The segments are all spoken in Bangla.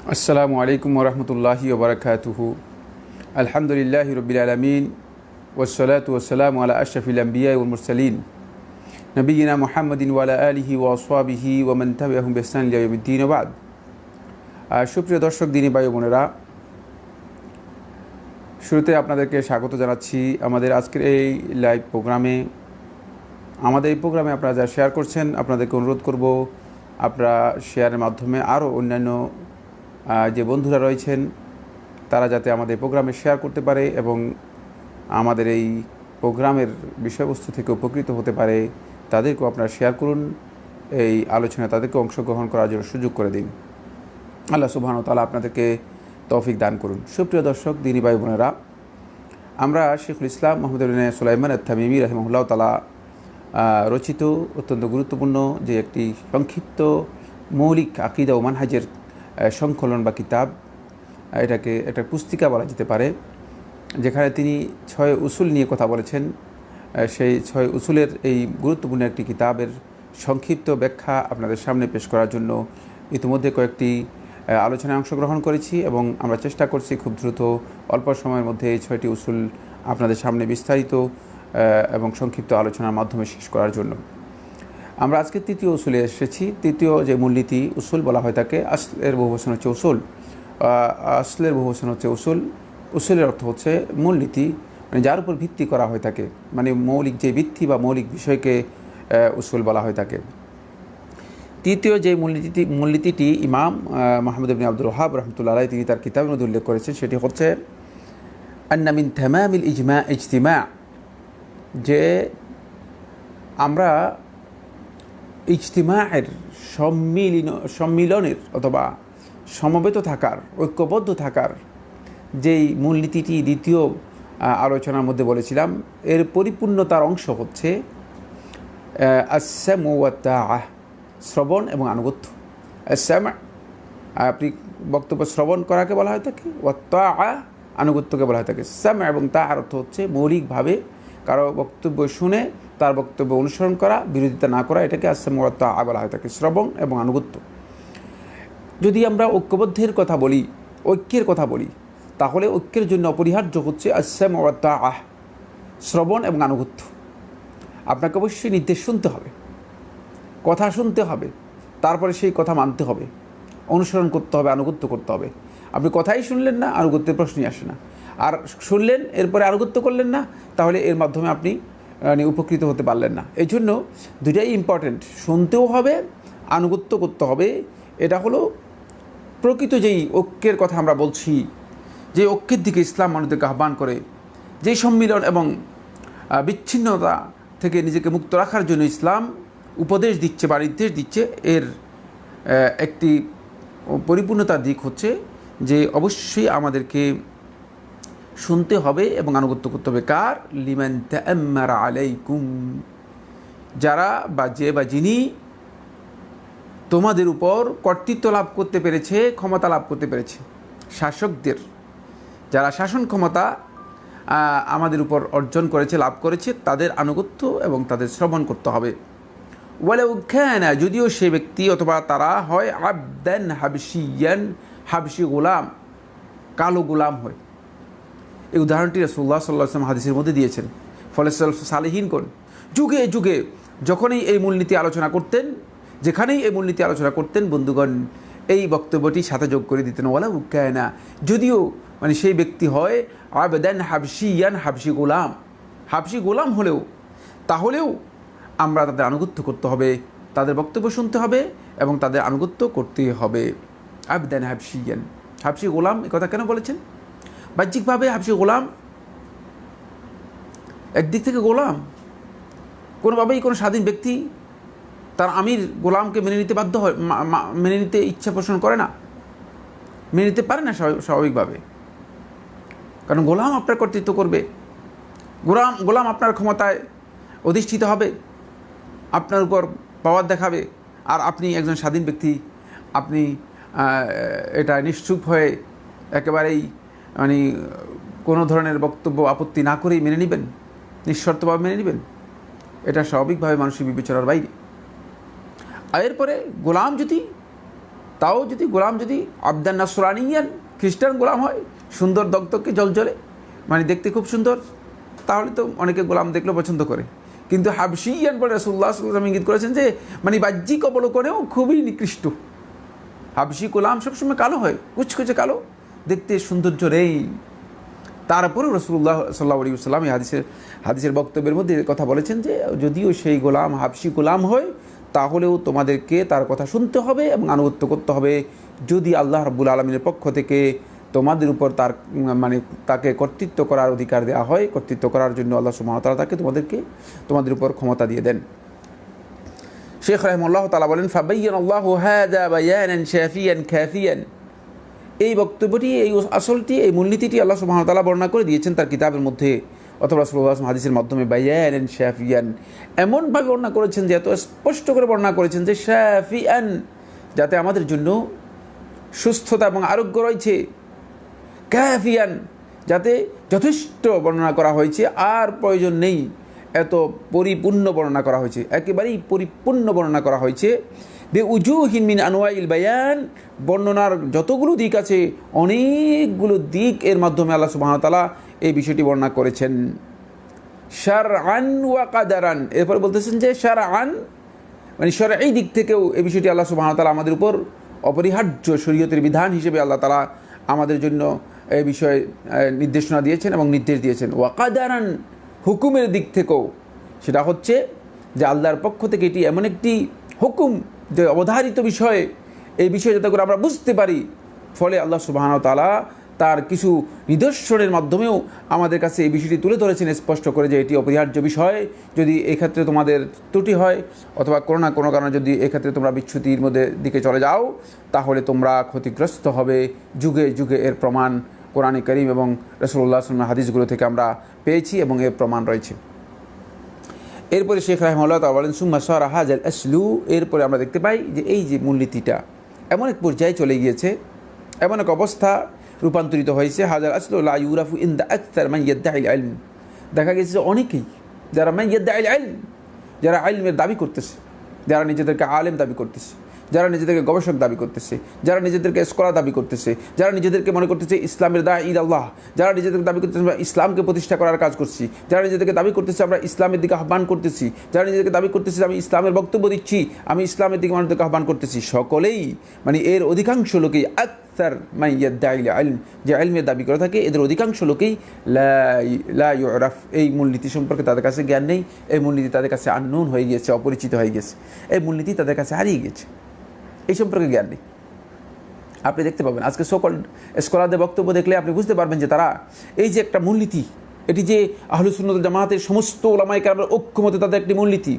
আসসালামু আলাইকুম ওরহমতুল্লাহি ওবরাকাতুহু। আলহামদুলিল্লাহি রব্বিল আলামিন ওয়াসসালাতু ওয়াসসালামু আলা আশরাফিল আমবিয়া ওয়াল মুরসালিন নবিয়িনা মুহাম্মাদিন ওয়া আলা আলিহি ওয়া আসহাবিহি ওয়া মান তাবিআহুম বিইহসান ইলা ইয়াউমিদ্দিন ওয়া বা'দ। সুপ্রিয় দর্শক, দিনী ভাই বোনেরা, শুরুতে আপনাদেরকে স্বাগত জানাচ্ছি আমাদের আজকের এই লাইভ প্রোগ্রামে। আমাদের এই প্রোগ্রামে আপনারা যা শেয়ার করছেন, আপনাদেরকে অনুরোধ করব আপনারা শেয়ারের মাধ্যমে আরও অন্যান্য যে বন্ধুরা রয়েছেন তারা যাতে আমাদের প্রোগ্রামে শেয়ার করতে পারে এবং আমাদের এই প্রোগ্রামের বিষয়বস্তু থেকে উপকৃত হতে পারে, তাদেরকেও আপনারা শেয়ার করুন। এই আলোচনায় তাদেরকে অংশগ্রহণ করার জন্য সুযোগ করে দিন। আল্লাহ সুবহানাহু ওয়া তাআলা আপনাদেরকে তৌফিক দান করুন। সুপ্রিয় দর্শক, দিনী ভাই বোনেরা, আমরা শেখুল ইসলাম মুহাম্মদ ইবনে সুলাইমান আত-তামিমি রাহিমাহুল্লাহ তাআলা রচিত অত্যন্ত গুরুত্বপূর্ণ যে একটি সংক্ষিপ্ত মৌলিক আকীদা ও মানহাজের সংকলন বা কিতাব, এটাকে একটা পুস্তিকা বলা যেতে পারে, যেখানে তিনি 6 উসুল নিয়ে কথা বলেছেন। সেই 6 উসুলের এই গুরুত্বপূর্ণ একটি কিতাবের সংক্ষিপ্ত ব্যাখ্যা আপনাদের সামনে পেশ করার জন্য ইতিমধ্যে কয়েকটি আলোচনায় অংশগ্রহণ করেছি এবং আমরা চেষ্টা করছি খুব দ্রুত অল্প সময়ের মধ্যে এই 6টি উসুল আপনাদের সামনে বিস্তারিত এবং সংক্ষিপ্ত আলোচনার মাধ্যমে শেষ করার জন্য। আমরা আজকে তৃতীয় উসুলে এসেছি। তৃতীয় যে মূলনীতি উসুল বলা হয় তাকে আসলের বহুবচন হচ্ছে উসুল। আসলের বহুবচন হচ্ছে উসুল। উসুলের অর্থ হচ্ছে মূলনীতি, মানে যার উপর ভিত্তি করা হয় থাকে, মানে মৌলিক যে ভিত্তি বা মৌলিক বিষয়কে উসুল বলা হয় থাকে। তৃতীয় যে মূলনীতিটি ইমাম মুহাম্মদ ইবনে আব্দুল ওয়াহ্হাব রাহমাতুল্লাহ আলাইহি তিনি তার কিতাবের মধ্যে উল্লেখ করেছেন, সেটি হচ্ছে আন্না মিন তামামিল ইজতিমা, যে আমরা ইজতিমায়ের সম্মিলনের অথবা সমবেত থাকার, ঐক্যবদ্ধ থাকার যেই মূলনীতিটি দ্বিতীয় আলোচনার মধ্যে বলেছিলাম, এর পরিপূর্ণতার অংশ হচ্ছে আস-সামউ ওয়া তাআহ, শ্রবণ এবং আনুগত্য। আস-সামউ, আপনি বক্তব্য শ্রবণ করাকে বলা হয় থাকে, ওয়া তাআহ, আনুগত্যকে বলা হয় থাকে। সামউ এবং তাআর অর্থ হচ্ছে মৌলিকভাবে কারো বক্তব্য শুনে তার বক্তব্য অনুসরণ করা, বিরোধিতা না করা, এটাকে আস-সামউ ওয়া তাআহ বলা হয় থাকে, শ্রবণ এবং আনুগত্য। যদি আমরা ঐক্যবদ্ধের কথা বলি, ঐক্যের কথা বলি, তাহলে ঐক্যের জন্য অপরিহার্য হচ্ছে আস-সামউ ওয়া তাআহ, শ্রবণ এবং আনুগত্য। আপনাকে অবশ্যই নির্দেশ শুনতে হবে, কথা শুনতে হবে, তারপরে সেই কথা মানতে হবে, অনুসরণ করতে হবে, আনুগত্য করতে হবে। আপনি কথাই শুনলেন না, আনুগত্যের প্রশ্নই আসে না। আর শুনলেন এরপরে আনুগত্য করলেন না, তাহলে এর মাধ্যমে আপনি উপকৃত হতে পারলেন না। এই জন্য দুটাই ইম্পর্টেন্ট, শুনতেও হবে, আনুগত্য করতে হবে। এটা হলো প্রকৃত যেই ঐক্যের কথা আমরা বলছি, যে ঐক্যের দিকে ইসলাম মানুষদেরকে আহ্বান করে, যেই সম্মিলন এবং বিচ্ছিন্নতা থেকে নিজেকে মুক্ত রাখার জন্য ইসলাম উপদেশ দিচ্ছে বা নির্দেশ দিচ্ছে, এর একটি পরিপূর্ণতার দিক হচ্ছে যে অবশ্যই আমাদেরকে শুনতে হবে এবং আনুগত্য করতে হবে। কার? লিমান তাআম্মারা আলাইকুম, যারা বা যে বা যিনি তোমাদের উপর কর্তৃত্ব লাভ করতে পেরেছে, ক্ষমতা লাভ করতে পেরেছে। শাসকদের যারা শাসন ক্ষমতা আমাদের উপর অর্জন করেছে, লাভ করেছে, তাদের আনুগত্য এবং তাদের শ্রবণ করতে হবে। ওয়ালাউ কানা, যদিও সে ব্যক্তি অথবা তারা হয় আবদান হাবশিয়ান, হাবশি গোলাম, কালো গোলাম হয়। এই উদাহরণটি রাসূলুল্লাহ সাল্লাল্লাহু আলাইহি ওয়াসাল্লাম হাদিসের মধ্যে দিয়েছেন। ফলে সালেহীনগণ যুগে যুগে যখনই এই মূলনীতি আলোচনা করতেন, যেখানেই এই মূলনীতি আলোচনা করতেন, বন্ধুগণ এই বক্তব্যটি সাথে যোগ করে দিতেন, ওয়ালাউ কানা, যদিও মানে সেই ব্যক্তি হয় আবদান হাবশিয়ান, হাবশি গোলাম, হাবশি গোলাম হলেও, তাহলেও আমরা তাদের আনুগত্য করতে হবে, তাদের বক্তব্য শুনতে হবে এবং তাদের আনুগত্য করতে হবে। আবদান হাবশিয়ান, হাবশি গোলাম, এ কথা কেন বলেছেন? বাহ্যিকভাবে হাবশি গোলাম, একদিক থেকে গোলাম, কোনোভাবেই কোনো স্বাধীন ব্যক্তি তার আমির গোলামকে মেনে নিতে বাধ্য হয়, মেনে নিতে ইচ্ছা পোষণ করে না, মেনে নিতে পারে না স্বাভাবিকভাবে। কারণ গোলাম আপনার কর্তৃত্ব করবে, গোলাম আপনার ক্ষমতায় অধিষ্ঠিত হবে, আপনার উপর পাওয়ার দেখাবে, আর আপনি একজন স্বাধীন ব্যক্তি, আপনি এটা নিশ্চুপ হয়ে একেবারেই মানে কোনো ধরনের বক্তব্য আপত্তি না করেই মেনে নেবেন, নিঃশর্তভাবে মেনে নেবেন, এটা স্বাভাবিকভাবে মানসিক বিবেচনার বাইরে। আর এরপরে গোলাম যদি তাও যদি গোলাম যদি আবদান নাসরানিয়ান খ্রিস্টান গোলাম হয়, সুন্দর দগদগে জলজলে, মানে দেখতে খুব সুন্দর, তাহলে তো অনেকে গোলাম দেখলেও পছন্দ করে। কিন্তু হাবশিয়ান বলে রাসূলুল্লাহ সাল্লাল্লাহু আলাইহি ওয়াসাল্লাম ইঙ্গিত করেছেন যে মানে বাহ্যিক অবলোকনেও খুবই নিকৃষ্ট। হাবশি গোলাম সবসময় কালো হয়, কুচকুচে কালো, দেখতে সৌন্দর্য নেই। তারপরেও রাসূলুল্লাহ সাল্লাল্লাহু আলাইহি ওয়াসাল্লাম এই হাদিসের বক্তব্যের মধ্যে কথা বলেছেন যে যদিও সেই গোলাম হাবশি গোলাম হয়, তাহলেও তোমাদেরকে তার কথা শুনতে হবে এবং আনুগত্য করতে হবে, যদি আল্লাহ রাব্বুল আলামিনের পক্ষ থেকে তোমাদের উপর তার মানে তাকে কর্তৃত্ব করার অধিকার দেওয়া হয়, কর্তৃত্ব করার জন্য আল্লাহ সুবহানাহু ওয়া তাআলা তাকে তোমাদের উপর ক্ষমতা দিয়ে দেন। শেখ রাহিমাহুল্লাহ তাআলা বলেন, ফাবায়্যানাল্লাহু হাযা বায়ানান শাফিয়ান কাফিয়ান। এই বক্তব্যটি, এই আসলটি, এই মূলনীতিটি আল্লাহ সুবহানাহু ওয়া তাআলা বর্ণনা করে দিয়েছেন তার কিতাবের মধ্যে, অথবা রাসূলুল্লাহ সাল্লাল্লাহু আলাইহি ওয়াসাল্লাম হাদিসের মাধ্যমে বায়ানান শাফিয়ান, এমনভাবে বর্ণনা করেছেন যে এত স্পষ্ট করে বর্ণনা করেছেন যে শাফিয়ান, যাতে আমাদের জন্য সুস্থতা এবং আরোগ্য রয়েছে, কাফিয়ান, যাতে যথেষ্ট বর্ণনা করা হয়েছে, আর প্রয়োজন নেই, এত পরিপূর্ণ বর্ণনা করা হয়েছে, একেবারেই পরিপূর্ণ বর্ণনা করা হয়েছে। বে উজুহিন মিন আনওয়াইল বায়ান, বর্ণনার যতগুলো দিক আছে অনেকগুলো দিক এর মাধ্যমে আল্লাহ সুবহানাহু ওয়া তাআলা এই বিষয়টি বর্ণনা করেছেন। শারআন ওয়া কাদারান, এরপর বলতেছেন যে শারআন মানে শরঈ দিক থেকেও এই বিষয়টি আল্লাহ সুবহানাহু ওয়া তাআলা আমাদের উপর অপরিহার্য শরীয়তের বিধান হিসেবে আল্লাহ তাআলা আমাদের জন্য এই বিষয়ে নির্দেশনা দিয়েছেন এবং নির্দেশ দিয়েছেন। ওয়া কাদারান, হুকুমের দিক থেকেও সেটা হচ্ছে যে আল্লাহর পক্ষ থেকে এটি এমন একটি হুকুম যে অবধারিত বিষয়, এই বিষয়ে যাতে করে আমরা বুঝতে পারি, ফলে আল্লাহ সুবহানাহু ওয়া তাআলা তার কিছু নিদর্শনের মাধ্যমেও আমাদের কাছে এই বিষয়টি তুলে ধরেছেন স্পষ্ট করে যে এটি অপরিহার্য বিষয়। যদি এক্ষেত্রে তোমাদের ত্রুটি হয় অথবা কোনো না কোনো কারণে যদি এক্ষেত্রে তোমরা বিচ্যুতির মধ্যে দিকে চলে যাও, তাহলে তোমরা ক্ষতিগ্রস্ত হবে। যুগে যুগে এর প্রমাণ কোরআনে কারীম এবং রাসূলুল্লাহ সাল্লাল্লাহু আলাইহি ওয়াসাল্লামের হাদিসগুলো থেকে আমরা পেয়েছি এবং এর প্রমাণ রয়েছে। এরপরে শেখ রাহিমাহুল্লাহ তাআলা বলেন, সুম্মা সারা হাযাল আসলু, এরপরে আমরা দেখতে পাই যে এই যে মূলনীতিটা এমন এক পর্যায়ে চলে গিয়েছে, এমন এক অবস্থা রূপান্তরিত হয়েছে। হাযাল আসলু লা ইউরাফু ইনদা আকতার মান ইয়াদদাইল ইলম, দেখা গেছে যে অনেকেই যারা মান ইয়াদদাইল ইলম, যারা ইলমের দাবি করতেছে, যারা নিজেদেরকে আলেম দাবি করতেছে, যারা নিজেদেরকে গবেষক দাবি করতেছে, যারা নিজেদেরকে স্কলার দাবি করতেছে, যারা নিজেদেরকে মনে করতেছে ইসলামের দাঈ আল্লাহ, যারা নিজেদেরকে দাবি করতেছে আমরা ইসলামকে প্রতিষ্ঠা করার কাজ করছি, যারা নিজেদেরকে দাবি করতেছে আমরা ইসলামের দিকে আহ্বান করতেছি, যারা নিজেদেরকে দাবি করতেছে আমি ইসলামের বক্তব্য দিচ্ছি, আমি ইসলামের দিকে মানুষদেরকে আহ্বান করতেছি, সকলেই মানে এর অধিকাংশ লোকেই আকতার মান ইয়াদদাইল ইলম, যে ইলমের দাবি করে থাকে, এদের অধিকাংশ লোকেই লা ইউরাফ, এই মূলনীতি সম্পর্কে তাদের কাছে জ্ঞান নেই, এই মূলনীতি তাদের কাছে আননোন হয়ে গিয়েছে, অপরিচিত হয়ে গেছে, এই মূলনীতি তাদের কাছে হারিয়ে গেছে, এই সম্পর্কে জ্ঞান নেই। আপনি দেখতে পাবেন আজকে সকল স্কলারদের বক্তব্য দেখলে আপনি বুঝতে পারবেন যে তারা এই যে একটা মূলনীতি, এটি যে আহলুস সুন্নাত ওয়াল জামাতের সমস্ত উলামায়ে কেরামের ঐক্যমতে তাদের একটি মূলনীতি,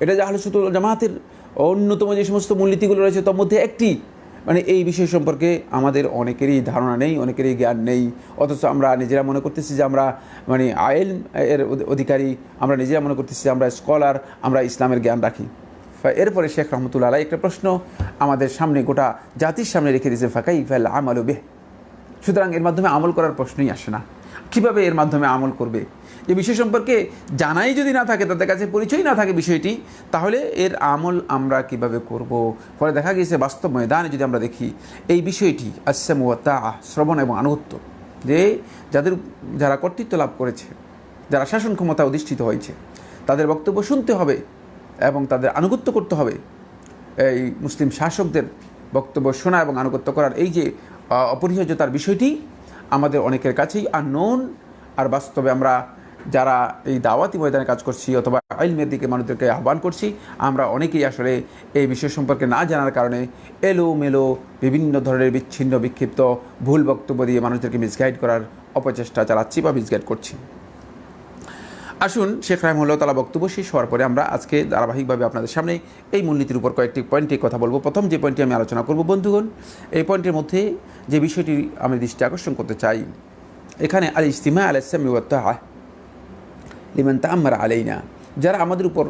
এটা যে আহলুস সুন্নাত ওয়াল জামাতের অন্যতম যে সমস্ত মূলনীতিগুলো রয়েছে তার মধ্যে একটি, মানে এই বিষয় সম্পর্কে আমাদের অনেকেরই ধারণা নেই, অনেকেরই জ্ঞান নেই। অথচ আমরা নিজেরা মনে করতেছি যে আমরা মানে আইল এর অধিকারী, আমরা নিজেরা মনে করতেছি যে আমরা স্কলার, আমরা ইসলামের জ্ঞান রাখি। এরপরে শেখ রহমতুল্লাহ আলাইহি একটা প্রশ্ন আমাদের সামনে, গোটা জাতির সামনে রেখে দিয়েছে, ফাকাইফাল আমালু বিহ, সুতরাং এর মাধ্যমে আমল করার প্রশ্নই আসে না। কীভাবে এর মাধ্যমে আমল করবে, এই বিষয় সম্পর্কে জানাই যদি না থাকে, তাদের কাছে পরিচয় না থাকে বিষয়টি, তাহলে এর আমল আমরা কিভাবে করব? ফলে দেখা গিয়েছে বাস্তব ময়দানে যদি আমরা দেখি এই বিষয়টি আসসামু ওয়া তাআ, শ্রবণ এবং আনুগত্য, যে যারা কর্তৃত্ব লাভ করেছে, যারা শাসন ক্ষমতা অধিষ্ঠিত হয়েছে, তাদের বক্তব্য শুনতে হবে এবং তাদের আনুগত্য করতে হবে। এই মুসলিম শাসকদের বক্তব্য শোনা এবং আনুগত্য করার এই যে অপরিহার্যতার বিষয়টি আমাদের অনেকের কাছেই আননোন। আর বাস্তবে আমরা যারা এই দাওয়াতি ময়দানে কাজ করছি অথবা ইলমের দিকে মানুষদেরকে আহ্বান করছি, আমরা অনেকেই আসলে এই বিষয় সম্পর্কে না জানার কারণে এলোমেলো বিভিন্ন ধরনের বিচ্ছিন্ন বিক্ষিপ্ত ভুল বক্তব্য দিয়ে মানুষদেরকে মিসগাইড করার অপচেষ্টা চালাচ্ছি বা মিসগাইড করছি। আসুন শেখ রাহিমাহুল্লাহ তাআলা বক্তব্য শেষ হওয়ার পরে আমরা আজকে ধারাবাহিকভাবে আপনাদের সামনে এই মূলনীতির উপর কয়েকটি পয়েন্টে কথা বলবো। প্রথম যে পয়েন্টটি আমি আলোচনা করব বন্ধুগণ, এই পয়েন্টের মধ্যে যে বিষয়টি আমি দৃষ্টি আকর্ষণ করতে চাই, এখানে আল ইজতিমা আলা সামি ওয়া তাআ লিমান তাআম্মারা আলাইনা, যারা আমাদের উপর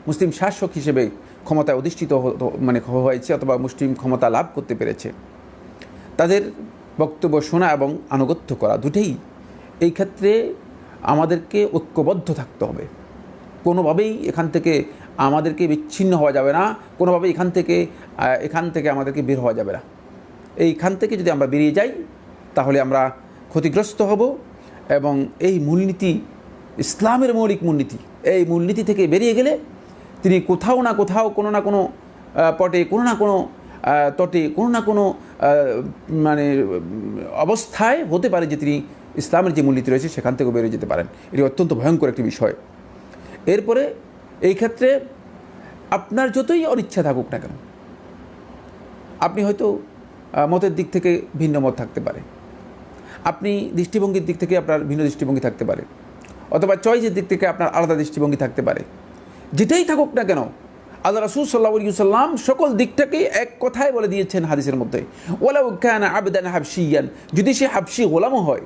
মুসলিম শাসক হিসেবে ক্ষমতায় অধিষ্ঠিত মানে হয়েছে অথবা মুসলিম ক্ষমতা লাভ করতে পেরেছে, তাদের বক্তব্য শোনা এবং আনুগত্য করা দুটেই, এই ক্ষেত্রে আমাদেরকে ঐক্যবদ্ধ থাকতে হবে। কোনোভাবেই এখান থেকে আমাদেরকে বিচ্ছিন্ন হওয়া যাবে না, কোনোভাবেই এখান থেকে আমাদেরকে বের হওয়া যাবে না। এইখান থেকে যদি আমরা বেরিয়ে যাই তাহলে আমরা ক্ষতিগ্রস্ত হব। এবং এই মূলনীতি ইসলামের মৌলিক মূলনীতি, এই মূলনীতি থেকে বেরিয়ে গেলে তিনি কোথাও না কোথাও কোনো না কোনো পটে কোনো না কোনো তটে কোনো না কোনো মানে অবস্থায় হতে পারে যে তিনি ইসলামের যে মূলনীতি রয়েছে সেখান থেকেও বেরিয়ে যেতে পারেন। এটি অত্যন্ত ভয়ঙ্কর একটি বিষয়। এরপরে এই ক্ষেত্রে আপনার যতই অনিচ্ছা থাকুক না কেন, আপনি হয়তো মতের দিক থেকে ভিন্ন মত থাকতে পারে, আপনি দৃষ্টিভঙ্গির দিক থেকে আপনার ভিন্ন দৃষ্টিভঙ্গি থাকতে পারে, অথবা চয়েসের দিক থেকে আপনার আলাদা দৃষ্টিভঙ্গি থাকতে পারে, যেটাই থাকুক না কেন আল্লাহ রাসূল সাল্লাল্লাহু আলাইহি ওয়াসাল্লাম সকল দিকটাকেই এক কথায় বলে দিয়েছেন হাদিসের মধ্যে, ওয়ালাউ কানা আবদান হাবশিয়ান, যদি সে হাবশি গোলামও হয়,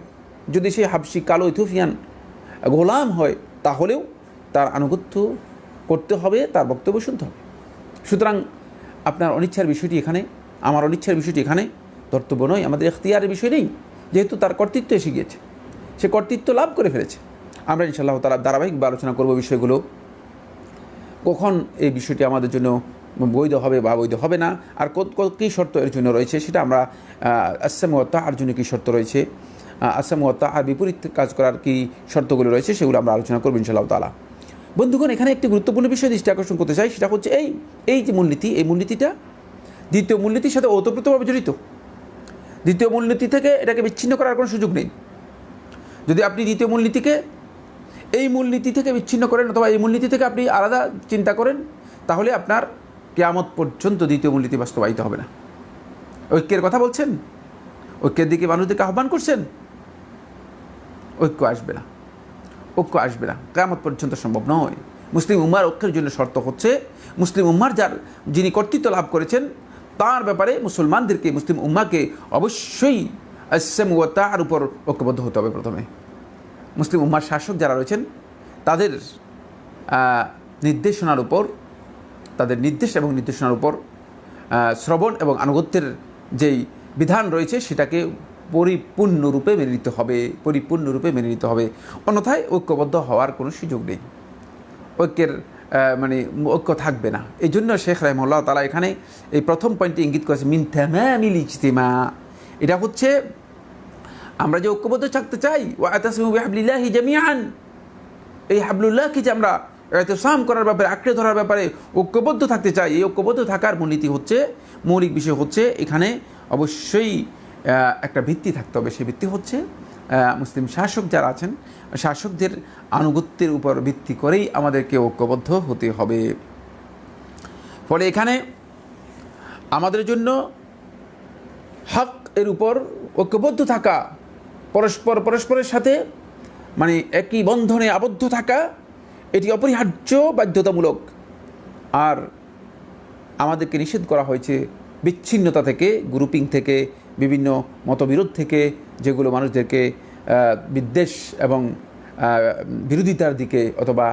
যদি সে হাবশি কালো ইথিওপিয়ান গোলাম হয়, তাহলেও তার আনুগত্য করতে হবে, তার বক্তব্য শুনতে হবে। সুতরাং আপনার অনিচ্ছার বিষয়টি এখানে, আমার অনিচ্ছার বিষয়টি এখানে কর্তব্য নয়, আমাদের এখতিয়ারের বিষয় নেই, যেহেতু তার কর্তৃত্ব এসে গিয়েছে, সে কর্তৃত্ব লাভ করে ফেলেছে। আমরা ইনশাআল্লাহ তাআলা ধারাবাহিক আলোচনা করব বিষয়গুলো, কখন এই বিষয়টি আমাদের জন্য বৈধ হবে বা বৈধ হবে না, আর কী শর্ত এর জন্য রয়েছে সেটা আমরা আসসামু ওয়া তাআর জন্য কী শর্ত রয়েছে, আসসামু ওয়া তাআর বিপরীত কাজ করার কী শর্তগুলো রয়েছে সেগুলো আমরা আলোচনা করব ইনশাআল্লাহ তাআলা। বন্ধুগণ, এখানে একটি গুরুত্বপূর্ণ বিষয় দৃষ্টি আকর্ষণ করতে চাই, সেটা হচ্ছে এই যে মূলনীতি, এই মূলনীতিটা দ্বিতীয় মূলনীতির সাথে ওতপ্রোতভাবে জড়িত। দ্বিতীয় মূলনীতি থেকে এটাকে বিচ্ছিন্ন করার কোনো সুযোগ নেই। যদি আপনি দ্বিতীয় মূলনীতিকে এই মূলনীতি থেকে বিচ্ছিন্ন করেন অথবা এই মূলনীতি থেকে আপনি আলাদা চিন্তা করেন, তাহলে আপনার কিয়ামত পর্যন্ত দ্বিতীয় মূলনীতি বাস্তবায়িত হবে না। ঐক্যের কথা বলছেন, ঐক্যের দিকে মানুষদেরকে আহ্বান করছেন, ঐক্য আসবে না, ঐক্য আসবে না, কিয়ামত পর্যন্ত সম্ভব নয়। মুসলিম উম্মার ঐক্যের জন্য শর্ত হচ্ছে মুসলিম উম্মার যিনি কর্তৃত্ব লাভ করেছেন তার ব্যাপারে মুসলমানদেরকে, মুসলিম উম্মাকে অবশ্যই আসসামু ওয়া তাআর উপর ঐক্যবদ্ধ হতে হবে। প্রথমে মুসলিম উম্মার শাসক যারা রয়েছেন তাদের নির্দেশনার উপর, তাদের নির্দেশ এবং নির্দেশনার উপর শ্রবণ এবং আনুগত্যের যেই বিধান রয়েছে সেটাকে পরিপূর্ণরূপে মেনে নিতে হবে, পরিপূর্ণরূপে মেনে নিতে হবে, অন্যথায় ঐক্যবদ্ধ হওয়ার কোনো সুযোগ নেই, ঐক্যের মানে ঐক্য থাকবে না। এই জন্য শেখ রাহিমাহুল্লাহ তাআলা এখানে এই প্রথম পয়েন্টে ইঙ্গিত করেছে মিন তামামিল ইজতিমা, এটা হচ্ছে আমরা যে ঐক্যবদ্ধ থাকতে চাই, ওয়াতাসিমু বিহাবলিল্লাহি জামিআন, এই হাবলুল্লাহকে যে আমরা ইতিসাম করার ব্যাপারে, আঁকড়ে ধরার ব্যাপারে ঐক্যবদ্ধ থাকতে চাই, এই ঐক্যবদ্ধ থাকার মূলনীতি হচ্ছে, মৌলিক বিষয় হচ্ছে এখানে অবশ্যই একটা ভিত্তি থাকতে হবে। সেই ভিত্তি হচ্ছে মুসলিম শাসক যারা আছেন, শাসকদের আনুগত্যের উপর ভিত্তি করেই আমাদেরকে ঐক্যবদ্ধ হতে হবে। ফলে এখানে আমাদের জন্য হক এর উপর ঐক্যবদ্ধ থাকা, পরস্পরের সাথে মানে একই বন্ধনে আবদ্ধ থাকা, এটি অপরিহার্য, বাধ্যতামূলক। আর আমাদেরকে নিষেধ করা হয়েছে বিচ্ছিন্নতা থেকে, গ্রুপিং থেকে, বিভিন্ন মতবিরোধ থেকে, যেগুলো মানুষদেরকে বিদ্বেষ এবং বিরোধিতার দিকে অথবা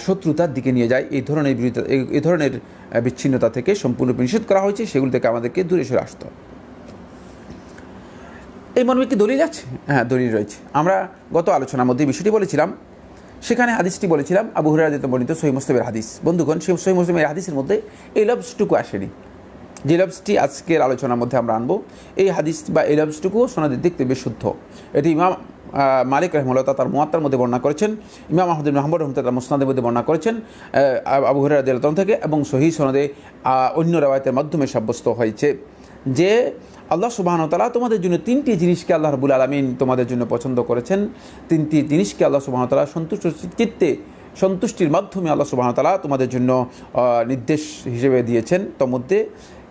শত্রুতার দিকে নিয়ে যায়। এই ধরনের বিচ্ছিন্নতা থেকে সম্পূর্ণ নিষেধ করা হয়েছে, সেগুলো থেকে আমাদেরকে দূরে সরে আসতে হবে। এই মর্মে কি দলিল আছে? হ্যাঁ, দলিল রয়েছে। আমরা গত আলোচনার মধ্যে বিষয়টি বলেছিলাম, সেখানে হাদিসটি বলেছিলাম আবু হুরায়রা রাদিয়াল্লাহু বর্ণিত সহিহ মুসলিমের হাদিস। বন্ধুগণ, সেই সহিহ মুসলিমের হাদিসের মধ্যে এই লফজটুকু আসেনি, যে লফজটি আজকের আলোচনার মধ্যে আমরা আনবো। এই হাদিস বা এই লফজটুকু সনদের দিক থেকে বিশুদ্ধ। এটি ইমাম মালিক রাহিমাহুল্লাহ তার মুয়াত্তার মধ্যে বর্ণনা করেছেন, ইমাম আহমদ ইবনে হাম্বল রাহিমাহুল্লাহ তার মুসনাদের মধ্যে বর্ণনা করেছেন আবু হুরায়রা রাদিয়াল্লাহু আনহু থেকে, এবং সহিহ সনদে অন্য রওয়ায়াতের মাধ্যমে সাব্যস্ত হয়েছে যে আল্লাহ সুবহানাহু ওয়া তাআলা তোমাদের জন্য তিনটি জিনিসকে আল্লাহ রাব্বুল আলামিন তোমাদের জন্য পছন্দ করেছেন। তিনটি জিনিসকে আল্লাহ সুবহানাহু ওয়া তাআলা সন্তুষ্টির মাধ্যমে আল্লাহ সুবহানাহু ওয়া তাআলা তোমাদের জন্য নির্দেশ হিসেবে দিয়েছেন। তার মধ্যে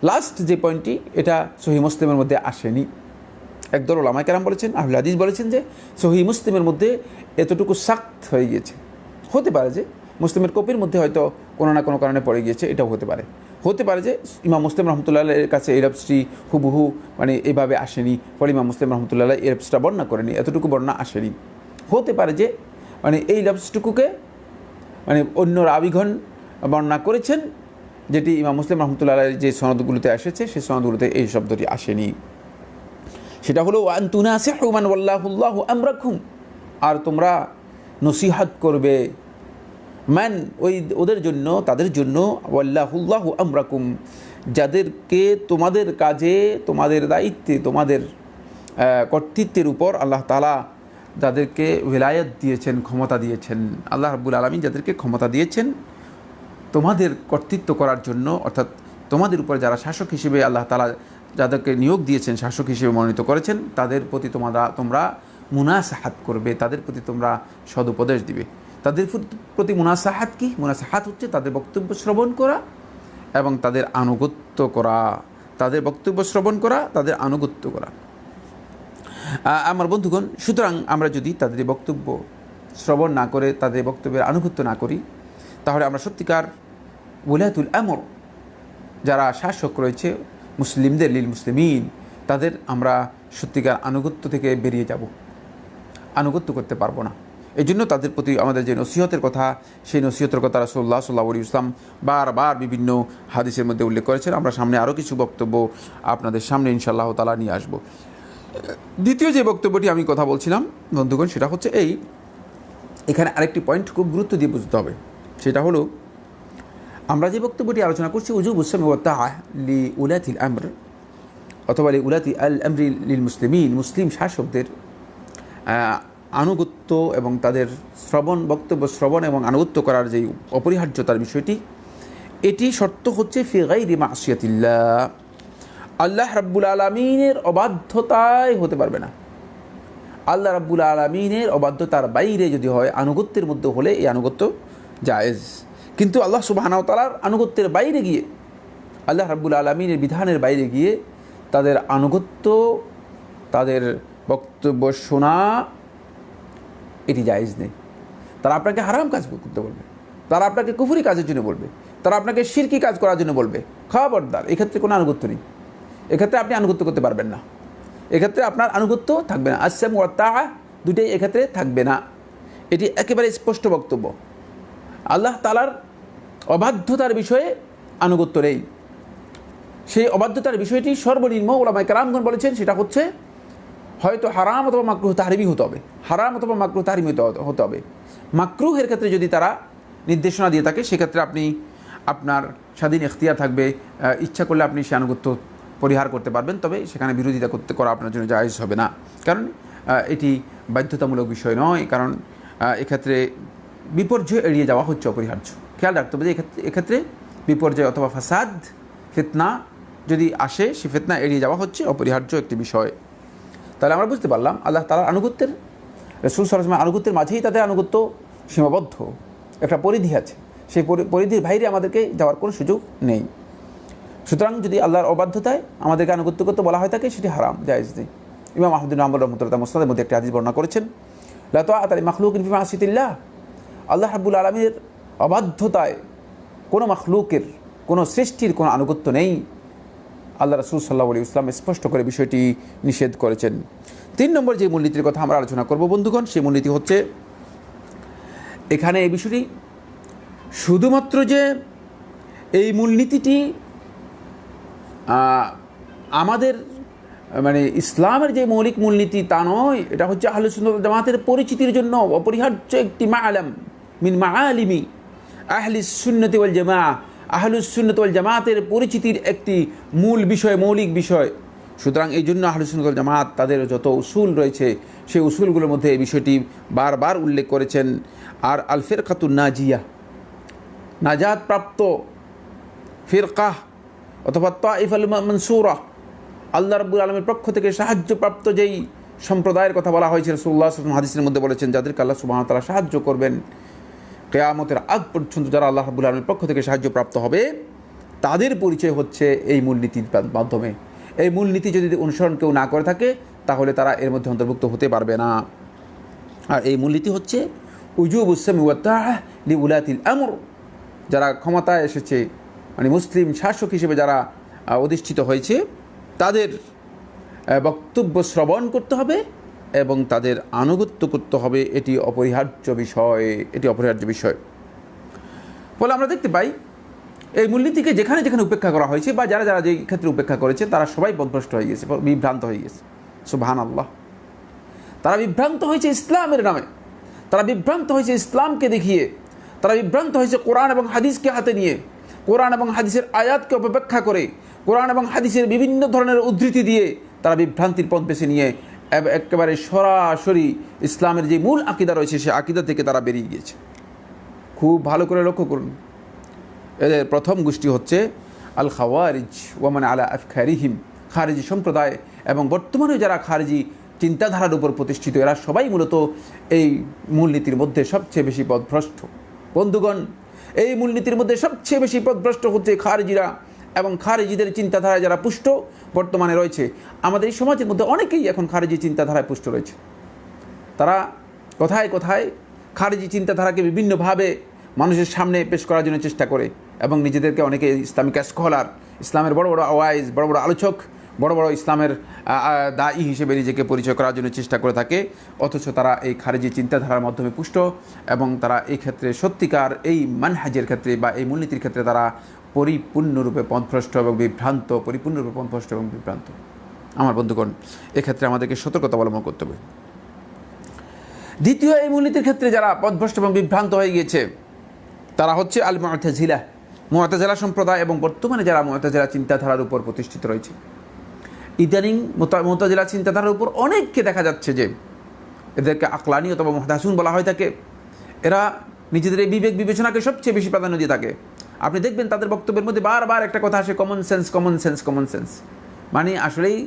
লাস্ট যে পয়েন্টটি, এটা সহিহ মুসলিমের মধ্যে আসেনি। একদল উলামায়ে কেরাম বলেছেন, আহলে হাদিস বলেছেন যে সহিহ মুসলিমের মধ্যে এতটুকু সাক্ত হয়ে গিয়েছে। হতে পারে যে মুসলিমের কপির মধ্যে হয়তো কোনো না কোনো কারণে পড়ে গিয়েছে, এটাও হতে পারে। হতে পারে যে ইমাম মুসলিম রহমতুল্লাহ এর কাছে এই লফজটি হুবহু মানে এভাবে আসেনি, ফলে ইমাম মুসলিম রহমতুল্লাহ এই লফজটা বর্ণনা করেনি, এতটুকু বর্ণনা আসেনি। হতে পারে যে মানে এই লফজটুকুকে মানে অন্য রাবিগণ বর্ণনা করেছেন, যেটি ইমাম মুসলিম রহমতুল্লাহ যে সনদগুলোতে এসেছে সেই সনদগুলোতে এই শব্দটি আসেনি। সেটা হলো ওয়া আনতুনাসিহু মান ওয়াল্লাহুল্লাহু আমরাকুম, আর তোমরা নসিহত করবে মান ওই ওদের জন্য, তাদের জন্য, ওয়াল্লাহুল্লাহু আমরাকুম, যাদেরকে তোমাদের কাজে, তোমাদের দায়িত্বে, তোমাদের কর্তৃত্বের উপর আল্লাহ তাআলা যাদেরকে ওয়ালায়াত দিয়েছেন, ক্ষমতা দিয়েছেন, আল্লাহ রাব্বুল আলামিন যাদেরকে ক্ষমতা দিয়েছেন তোমাদের কর্তৃত্ব করার জন্য, অর্থাৎ তোমাদের উপর যারা শাসক হিসেবে আল্লাহ তাআলা যাদেরকে নিয়োগ দিয়েছেন, শাসক হিসেবে মনোনীত করেছেন, তাদের প্রতি তোমরা মুনাসাহাত করবে, তাদের প্রতি তোমরা সদুপদেশ দিবে। তাদের প্রতি মুনাসাহাত কি? মুনাসাহাত হচ্ছে তাদের বক্তব্য শ্রবণ করা এবং তাদের আনুগত্য করা, তাদের বক্তব্য শ্রবণ করা, তাদের আনুগত্য করা। আমার বন্ধুগণ, সুতরাং আমরা যদি তাদের বক্তব্য শ্রবণ না করে, তাদের বক্তব্যের আনুগত্য না করি, তাহলে আমরা সত্যিকার ওলাতুল আমর যারা শাসক রয়েছে মুসলিমদের, লিল মুসলিমিন, তাদের আমরা সত্যিকার আনুগত্য থেকে বেরিয়ে যাব, আনুগত্য করতে পারবো না। এই জন্য তাদের প্রতি আমাদের যে নসিহতের কথা, সেই নসিহতের কথা রাসূলুল্লাহ সাল্লাল্লাহু আলাইহি ওয়াসাল্লাম বারবার বিভিন্ন হাদিসের মধ্যে উল্লেখ করেছেন। আমরা সামনে আরও কিছু বক্তব্য আপনাদের সামনে ইনশাআল্লাহ তাআলা নিয়ে আসব। দ্বিতীয় যে বক্তব্যটি আমি কথা বলছিলাম বন্ধুগণ, সেটা হচ্ছে এখানে আরেকটি পয়েন্ট খুব গুরুত্ব দিয়ে বুঝতে হবে। সেটা হলো, আমরা যে বক্তব্যটি আলোচনা করছি উজুবুস সামি ওয়াত তাআ লি উলাতিল আমর অথবা লি উলাতি আল আমরি লিল মুসলিমিন, মুসলিম শাসকদের আনুগত্য এবং তাদের বক্তব্য শ্রবণ এবং আনুগত্য করার যে অপরিহার্যতার বিষয়টি, এটি শর্ত হচ্ছে ফি গায়রি মাসিয়াতিল্লাহ, আল্লাহ রাব্বুল আলামিনের অবাধ্যতায় হতে পারবে না। আল্লাহ রাব্বুল আলামিনের অবাধ্যতার বাইরে যদি হয়, আনুগত্যের মধ্যে হলে এই আনুগত্য জায়েজ। কিন্তু আল্লাহ সুবহানাহু ওয়া তাআলার আনুগত্যের বাইরে গিয়ে, আল্লাহ রাব্বুল আলামিনের বিধানের বাইরে গিয়ে তাদের আনুগত্য, তাদের বক্তব্য শোনা, এটি জায়েজ নেই। তারা আপনাকে হারাম কাজ করতে বলবে, তারা আপনাকে কুফরি কাজের জন্য বলবে, তারা আপনাকে শিরকি কাজ করার জন্য বলবে, খবরদার, এক্ষেত্রে কোনো আনুগত্য নেই। এক্ষেত্রে আপনি আনুগত্য করতে পারবেন না, এক্ষেত্রে আপনার আনুগত্য থাকবে না। আসসাম ওয়া তাআ দুটোই এক্ষেত্রে থাকবে না। এটি একেবারে স্পষ্ট বক্তব্য। আল্লাহ তাআলার অবাধ্যতার বিষয়ে আনুগত্য নেই। সেই অবাধ্যতার বিষয়টি সর্বনিম্ন উলামায়ে কেরামগণ বলেছেন, সেটা হচ্ছে হয়তো হারাম অথবা মাকরুহ তাহরিমি হতে হবে, হারাম অথবা মাকরুহ তাহরিমি হতে হবে। মাকরুহের ক্ষেত্রে যদি তারা নির্দেশনা দিয়ে থাকে, সেক্ষেত্রে আপনি আপনার স্বাধীন এখতিয়ার থাকবে, ইচ্ছা করলে আপনি সে আনুগত্য পরিহার করতে পারবেন, তবে সেখানে বিরোধিতা করা আপনার জন্য জায়েজ হবে না, কারণ এটি বাধ্যতামূলক বিষয় নয়। কারণ এক্ষেত্রে বিপর্যয় এড়িয়ে যাওয়া হচ্ছে অপরিহার্য। খেয়াল রাখতে হবে যে এক্ষেত্রে বিপর্যয় অথবা ফাসাদ, ফিতনা যদি আসে, সে ফিতনা এড়িয়ে যাওয়া হচ্ছে অপরিহার্য একটি বিষয়। তাহলে আমরা বুঝতে পারলাম আল্লাহ তাআলার আনুগত্যের, রাসূল সাল্লাল্লাহু আলাইহি ওয়াসাল্লামের আনুগত্যের মাঝেই তাদের আনুগত্য সীমাবদ্ধ, একটা পরিধি আছে, সেই পরিধির বাইরে আমাদেরকে যাওয়ার কোনো সুযোগ নেই। সুতরাং যদি আল্লাহর অবাধ্যতায় আমাদেরকে আনুগত্য করতে বলা হয় থাকে, সেটি হারাম, জায়েজ নেই। ইমাম আহমদ বিন হাম্বল রাহমাতুল্লাহ মুসনাদের মধ্যে একটি হাদিস বর্ণনা করেছেন, লা তাআতা লি মাখলুকিন ফি মাসিয়াতিল্লাহ, আল্লাহ রাব্বুল আলামিনের অবাধ্যতায় কোনো মাখলুকের, কোনো সৃষ্টির কোনো আনুগত্য নেই। আল্লাহ রাসূল সাল্লাল্লাহু আলাইহি ওয়াসাল্লাম স্পষ্ট করে বিষয়টি নিষেধ করেছেন। 3 নম্বর যে মূলনীতির কথা আমরা আলোচনা করব বন্ধুগণ, সেই মূলনীতি হচ্ছে, এখানে এই বিষয়টি শুধুমাত্র যে এই মূলনীতিটি আমাদের মানে ইসলামের যে মৌলিক মূলনীতি তা নয়, এটা হচ্ছে আহলে সুন্নাত ওয়াল জামাতের পরিচিতির জন্য অপরিহার্য একটি মাআলাম মিন মাআলিমি আহলিস সুন্নতি ওয়াল জামাআহ, আহলুস সুন্নাত ওয়াল জামাতের পরিচিতির একটি মূল বিষয়, মৌলিক বিষয়। সুতরাং এই জন্য আহলুস সুন্নাত ওয়াল জামাত তাদের যত উসুল রয়েছে, সেই উসুলগুলোর মধ্যে এই বিষয়টি বারবার উল্লেখ করেছেন। আর আল ফিরকাতুন নাজিয়া, নাজাত প্রাপ্ত ফিরকাহ অথবা তাইফাল মানসুরা, আল্লাহ রাব্বুল আলামিনের পক্ষ থেকে সাহায্যপ্রাপ্ত যেই সম্প্রদায়ের কথা বলা হয়েছে, রাসূলুল্লাহ সাল্লাল্লাহু আলাইহি ওয়াসাল্লাম হাদিসের মধ্যে বলেছেন, যাদেরকে আল্লাহ সুবহানাহু ওয়া তাআলা সাহায্য করবেন কিয়ামতের আগ পর্যন্ত, যারা আল্লাহ রাব্বুল আলামিনের পক্ষ থেকে সাহায্যপ্রাপ্ত হবে, তাদের পরিচয় হচ্ছে এই মূলনীতির মাধ্যমে। এই মূলনীতি যদি অনুসরণ কেউ না করে থাকে, তাহলে তারা এর মধ্যে অন্তর্ভুক্ত হতে পারবে না। আর এই মূলনীতি হচ্ছে উজুবুস সামি ওয়াত তাআ লি উলাতিল আমর, যারা ক্ষমতায় এসেছে, মানে মুসলিম শাসক হিসেবে যারা অধিষ্ঠিত হয়েছে, তাদের বক্তব্য শ্রবণ করতে হবে এবং তাদের আনুগত্য করতে হবে। এটি অপরিহার্য বিষয়, এটি অপরিহার্য বিষয়। ফলে আমরা দেখতে পাই এই মূলনীতিকে যেখানে যেখানে উপেক্ষা করা হয়েছে, বা যারা যারা যে ক্ষেত্রে উপেক্ষা করেছে, তারা সবাই পথভ্রষ্ট হয়ে গেছে, বিভ্রান্ত হয়ে গেছে। সুবহানাল্লাহ, তারা বিভ্রান্ত হয়েছে ইসলামের নামে, তারা বিভ্রান্ত হয়েছে ইসলামকে দেখিয়ে, তারা বিভ্রান্ত হয়েছে কোরআন এবং হাদিসকে হাতে নিয়ে, কোরআন এবং হাদিসের আয়াতকে অপব্যাখ্যা করে, কোরআন এবং হাদিসের বিভিন্ন ধরনের উদ্ধৃতি দিয়ে তারা বিভ্রান্তির পথ বেছে নিয়ে একেবারে সরাসরি ইসলামের যে মূল আকিদা রয়েছে সে আকিদা থেকে তারা বেরিয়ে গিয়েছে। খুব ভালো করে লক্ষ্য করুন, এদের প্রথম গোষ্ঠী হচ্ছে আল খাওয়ারিজ ওয়ামান আলা আফখারিহিম, খারিজি সম্প্রদায় এবং বর্তমানে যারা খারিজি চিন্তাধারার উপর প্রতিষ্ঠিত, এরা সবাই মূলত এই মূলনীতির মধ্যে সবচেয়ে বেশি পথভ্রষ্ট। বন্ধুগণ, এই মূলনীতির মধ্যে সবচেয়ে বেশি পথভ্রষ্ট হচ্ছে খারিজিরা এবং খারিজিদের চিন্তাধারায় যারা পুষ্ট বর্তমানে রয়েছে। আমাদের এই সমাজের মধ্যে অনেকেই এখন খারিজি চিন্তাধারায় পুষ্ট রয়েছে। তারা কোথায় কোথায় খারিজি চিন্তাধারাকে বিভিন্নভাবে মানুষের সামনে পেশ করার জন্য চেষ্টা করে এবং নিজেদেরকে অনেকে ইসলামিক স্কলার, ইসলামের বড় বড় আওয়াইজ, বড় বড় আলোচক, বড় বড় ইসলামের দায়ী হিসেবে নিজেকে পরিচয় করার জন্য চেষ্টা করে থাকে। অথচ তারা এই খারিজি চিন্তাধারার মাধ্যমে পুষ্ট এবং তারা এই ক্ষেত্রে সত্যিকার এই মানহাজের ক্ষেত্রে বা এই মূলনীতির ক্ষেত্রে তারা পরিপূর্ণরূপে পথভ্রষ্ট এবং বিভ্রান্ত, পরিপূর্ণরূপে পথভ্রষ্ট এবং বিভ্রান্ত। আমার বন্ধুগণ, এক্ষেত্রে আমাদেরকে সতর্কতা অবলম্বন করতে হবে। দ্বিতীয় এই মূলনীতির ক্ষেত্রে যারা পথভ্রষ্ট এবং বিভ্রান্ত হয়ে গিয়েছে তারা হচ্ছে আল মুতাজিলা, মুতাজিলা সম্প্রদায় এবং বর্তমানে যারা মুতাজিলা চিন্তাধারার উপর প্রতিষ্ঠিত রয়েছে। ইদানিং মুতাজিলা চিন্তাধারার উপর অনেককে দেখা যাচ্ছে যে এদেরকে আকলানি অথবা মুহদাসুন বলা হয় থাকে। এরা নিজেদের এই বিবেক বিবেচনাকে সবচেয়ে বেশি প্রাধান্য দিয়ে থাকে। আপনি দেখবেন তাদের বক্তব্যের মধ্যে বারবার একটা কথা আসে, common sense, common sense, common sense. মানে আসলেই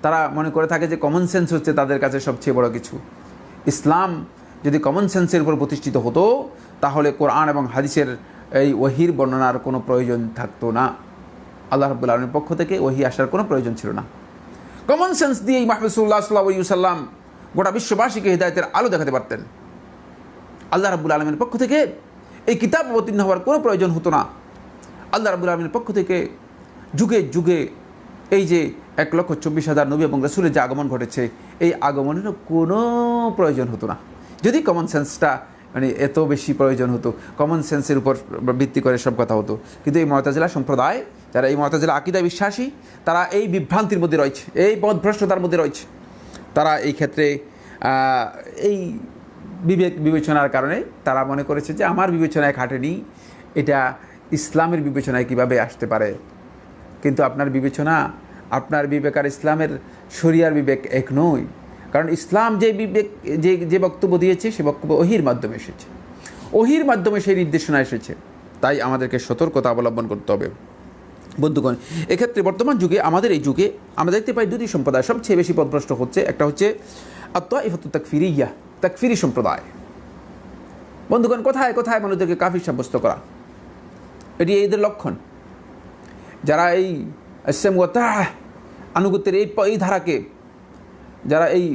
তারা মনে করে থাকে যে কমন সেন্স হচ্ছে তাদের কাছে সবচেয়ে বড় কিছু। ইসলাম যদি কমন সেন্সের উপর প্রতিষ্ঠিত হতো তাহলে কোরআন এবং হাদিসের এই ওহির বর্ণনার কোনো প্রয়োজন থাকতো না। আল্লাহ রাব্বুল আলামিনের পক্ষ থেকে ওহি আসার কোনো প্রয়োজন ছিল না। কমন সেন্স দিয়েই মুহাম্মদ সাল্লাল্লাহু আলাইহি ওয়াসাল্লাম গোটা বিশ্ববাসীকে হিদায়াতের আলো দেখাতে পারতেন। আল্লাহ রাব্বুল আলামিনের পক্ষ থেকে এই কিতাব অবতীর্ণ হওয়ার কোনো প্রয়োজন হতো না। আল্লাহ রাব্বুল আলামিনের পক্ষ থেকে যুগে যুগে এই যে 1,24,000 নবী এবং রাসূলের যে আগমন ঘটেছে, এই আগমনেরও কোনো প্রয়োজন হতো না যদি কমন সেন্সটা মানে এত বেশি প্রয়োজন হতো, কমন সেন্সের উপর ভিত্তি করে সব কথা হতো। কিন্তু এই মুতাজিলা সম্প্রদায়, যারা এই মুতাজিলা আকীদায় বিশ্বাসী, তারা এই বিভ্রান্তির মধ্যে রয়েছে, এই পথভ্রষ্টতার মধ্যে রয়েছে। তারা এই ক্ষেত্রে এই বিবেক বিবেচনার কারণে তারা মনে করেছে যে আমার বিবেচনায় খাটেনি, এটা ইসলামের বিবেচনায় কিভাবে আসতে পারে। কিন্তু আপনার বিবেচনা, আপনার বিবেক আর ইসলামের শরিয়ার বিবেক এক নয়। কারণ ইসলাম যে বিবেক যে বক্তব্য দিয়েছে সে বক্তব্য ওহির মাধ্যমে এসেছে, ওহির মাধ্যমে সেই নির্দেশনা এসেছে। তাই আমাদেরকে সতর্কতা অবলম্বন করতে হবে। বন্ধুগণ, এক্ষেত্রে বর্তমান যুগে, আমাদের এই যুগে আমরা দেখতে পাই দুটি সম্প্রদায় সবচেয়ে বেশি পথভ্রষ্ট হচ্ছে। একটা হচ্ছে আত-তাইফাতু তাকফিরিয়া, তাকফিরি সম্প্রদায়। বন্ধুগণ, কোথায় কোথায় মানুষদেরকে কাফির সাব্যস্ত করা, এটি এদের লক্ষণ। যারা এই সাম ওয়া তাআ আনুগত্যের এই ধারাকে, যারা এই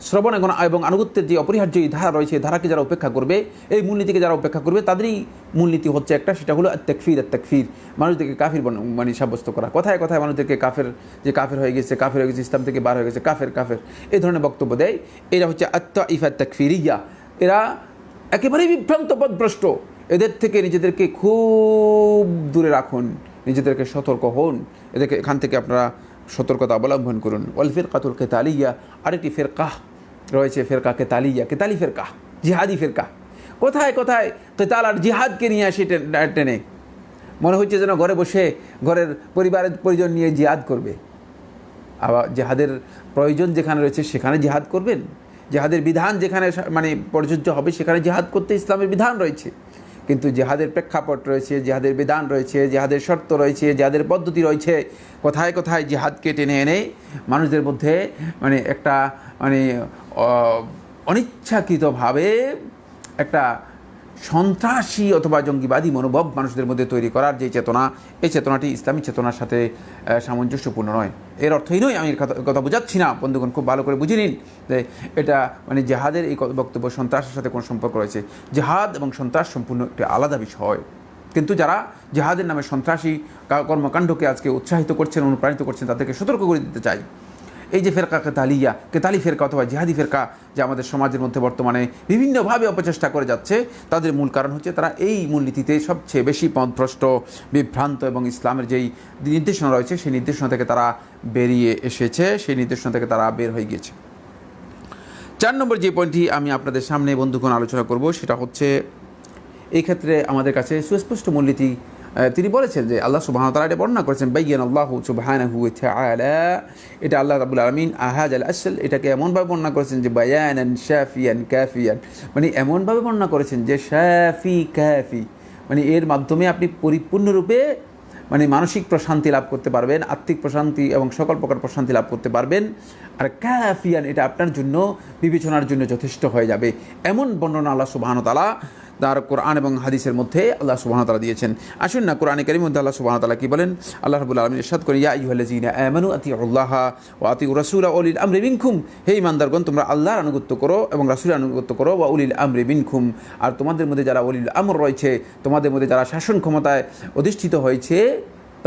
শ্রবণ এবং আনুগত্যের যে অপরিহার্য এই ধারা রয়েছে, এই ধারাকে যারা উপেক্ষা করবে, এই মূলনীতিকে যারা উপেক্ষা করবে, তাদেরই মূলনীতি হচ্ছে একটা, সেটা হলো তাকফির। তাকফির মানুষদেরকে কাফির মানে সাব্যস্ত করা। কোথায় কোথায় মানুষদেরকে কাফের, যে কাফের হয়ে গেছে, কাফের হয়ে গেছে, ইসলাম থেকে বার হয়ে গেছে, কাফের কাফের এই ধরনের বক্তব্য দেয়। এরা হচ্ছে আত-তাইফা তাকফিরিয়া। এরা একেবারেই বিভ্রান্ত, পথভ্রষ্ট। এদের থেকে নিজেদেরকে খুব দূরে রাখুন, নিজেদেরকে সতর্ক হন, এদেরকে এখান থেকে আপনারা সতর্কতা অবলম্বন করুন। ওয়াল ফিরকাতুল কিতালিয়া, আরেকটি ফেরকাহ রয়েছে, ফেরকা কেতালিয়া, কেতালি ফেরকা, জিহাদি ফেরকা। কোথায় কোথায় কেতাল আর জিহাদকে নিয়ে আসে টেনে, মনে হচ্ছে যেন ঘরে বসে ঘরের পরিবারের পরিজন নিয়ে জিহাদ করবে। আবার জিহাদের প্রয়োজন যেখানে রয়েছে সেখানে জিহাদ করবেন, জিহাদের বিধান যেখানে মানে প্রযোজ্য হবে সেখানে জিহাদ করতে ইসলামের বিধান রয়েছে। কিন্তু জিহাদের প্রেক্ষাপট রয়েছে, জিহাদের বিধান রয়েছে, জিহাদের শর্ত রয়েছে, জিহাদের পদ্ধতি রয়েছে। কোথায় কোথায় জিহাদকে টেনে এনে মানুষদের মধ্যে মানে একটা মানে অনিচ্ছাকৃতভাবে একটা সন্ত্রাসী অথবা জঙ্গিবাদী মনোভাব মানুষদের মধ্যে তৈরি করার যে চেতনা, এই চেতনাটি ইসলামী চেতনার সাথে সামঞ্জস্যপূর্ণ নয়। এর অর্থই নয়, আমি কথা বোঝাচ্ছি না। বন্ধুগণ, খুব ভালো করে বুঝে নিন যে এটা মানে জিহাদের এই বক্তব্য সন্ত্রাসের সাথে কোনো সম্পর্ক রয়েছে। জিহাদ এবং সন্ত্রাস সম্পূর্ণ একটি আলাদা বিষয়। কিন্তু যারা জিহাদের নামে সন্ত্রাসী কর্মকাণ্ডকে আজকে উৎসাহিত করছেন, অনুপ্রাণিত করছেন, তাদেরকে সতর্ক করে দিতে চাই। এই যে ফেরকা কেতালিয়া, কেতালি ফেরকা অথবা জিহাদি ফেরকা যে আমাদের সমাজের মধ্যে বর্তমানে বিভিন্নভাবে অপচেষ্টা করে যাচ্ছে, তাদের মূল কারণ হচ্ছে তারা এই মূলনীতিতে সবচেয়ে বেশি পথভ্রষ্ট, বিভ্রান্ত এবং ইসলামের যেই নির্দেশনা রয়েছে সেই নির্দেশনা থেকে তারা বেরিয়ে এসেছে, সেই নির্দেশনা থেকে তারা বের হয়ে গিয়েছে। 4 নম্বর যে পয়েন্টটি আমি আপনাদের সামনে বন্ধুগণ আলোচনা করব সেটা হচ্ছে এই ক্ষেত্রে আমাদের কাছে সুস্পষ্ট মূলনীতি তিনি বলেছেন যে আল্লাহ সুবহানাহু ওয়া তাআলা এটা বর্ণনা করেছেন, বায়্যানাল্লাহু সুবহানাহু ওয়া তাআলা, এটা আল্লাহ রাব্বুল আলামিন আহাজ আল আসল, এটাকে এমনভাবে বর্ণনা করেছেন যে বায়ানান শাফিয়ান কাফিয়ান, মানে এমনভাবে বর্ণনা করেছেন যে শাফি কাফি, মানে এর মাধ্যমে আপনি পরিপূর্ণরূপে মানে মানসিক প্রশান্তি লাভ করতে পারবেন, আত্মিক প্রশান্তি এবং সকল প্রকার প্রশান্তি লাভ করতে পারবেন। আর কাফিয়ান, এটা আপনার জন্য বিবেচনার জন্য যথেষ্ট হয়ে যাবে, এমন বর্ণনা আল্লাহ সুবহানাহু ওয়া তাআলা তার কোরআন এবং হাদিসের মধ্যে আল্লাহ সুবহানাহু ওয়া তাআলা দিয়েছেন। আসুন না কোরআনে কারীমের মধ্যে আল্লাহ সুবহানাহু ওয়া তাআলা কি বলেন। আল্লাহ রাব্বুল আলামিন ইরশাদ করেন, ইয়া আইয়ুহাল্লাযীনা আমানু আতিউল্লাহা ওয়া আতিউর রাসূলা ওয়া উলিল আমরি মিনকুম, হে ঈমানদারগণ তোমরা আল্লাহর আনুগত্য করো এবং রাসূলের আনুগত্য করো, ওয়া উলিল আমরি মিনকুম, আর তোমাদের মধ্যে যারা উলিল আমর রয়েছে, তোমাদের মধ্যে যারা শাসন ক্ষমতায় অধিষ্ঠিত হয়েছে